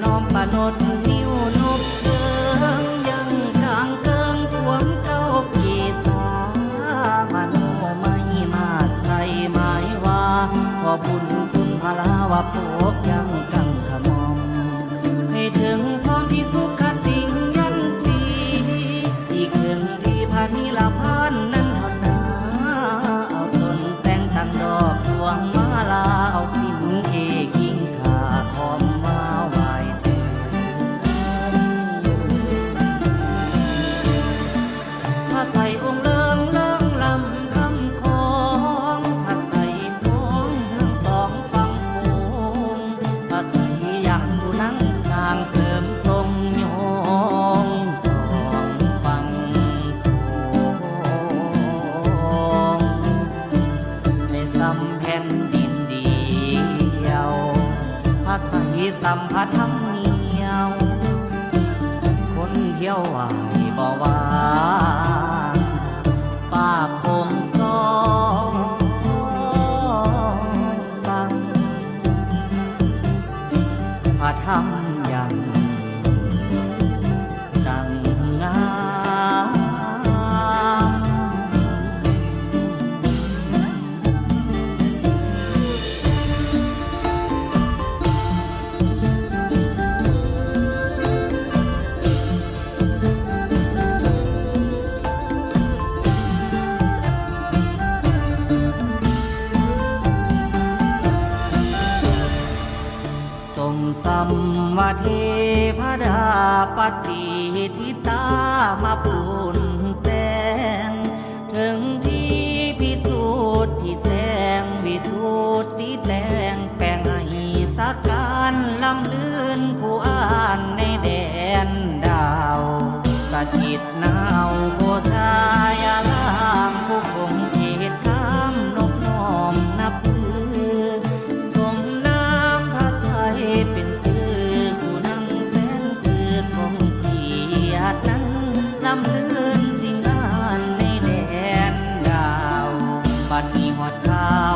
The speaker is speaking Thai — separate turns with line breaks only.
นอมปนดนิ้วนบเกิงยังกลางเกิงทวงเจ้ากีสามโนไม่มาใส่หมายว่าขอบุญคุณพลาวะโปกยังกังขมอมให้ถึงพร้อมที่สุขติงยันตีอีกถึงที่พานิลาพานนั้นเท่านาเอาต้นแต่งตั้งดอกดวงมาลาเอาสินเอกขิงขาหอมมาไหวถ้าใส่องค์เลิงเลิงลำคำของถ้าใส่ท้องทั้งสองฝั่งโค้งถ้าใส่อย่างดูนั่งสร้างเสริมทรงโยงสองฝั่งโค้งให้ซ้ำแผ่นดินเดียวภาษาสัมผัสธรรมเนียวคนเที่ยวไหวบ่ว่าฝากคงสองฟังพระธรรมยังจังงามสมสัมมาเทพดาปฏิทิตามาปรุนแต่งถึงที่พิสูจน์ที่แสงวิสูตรที่แต่งแปลงให้สักการลำลื่นผู้อ่านในแดนดาวสะกิดหนาวโพชายาลามผู้คงเขตข้ามนกน้อมนับถือสมน้ำพระใสเป็นสื่อผู้นั่งแสนคือของเกียรตินั้นลำเลื่อนสิ่งงานในแดนดาวบัดนี้หอดข่าว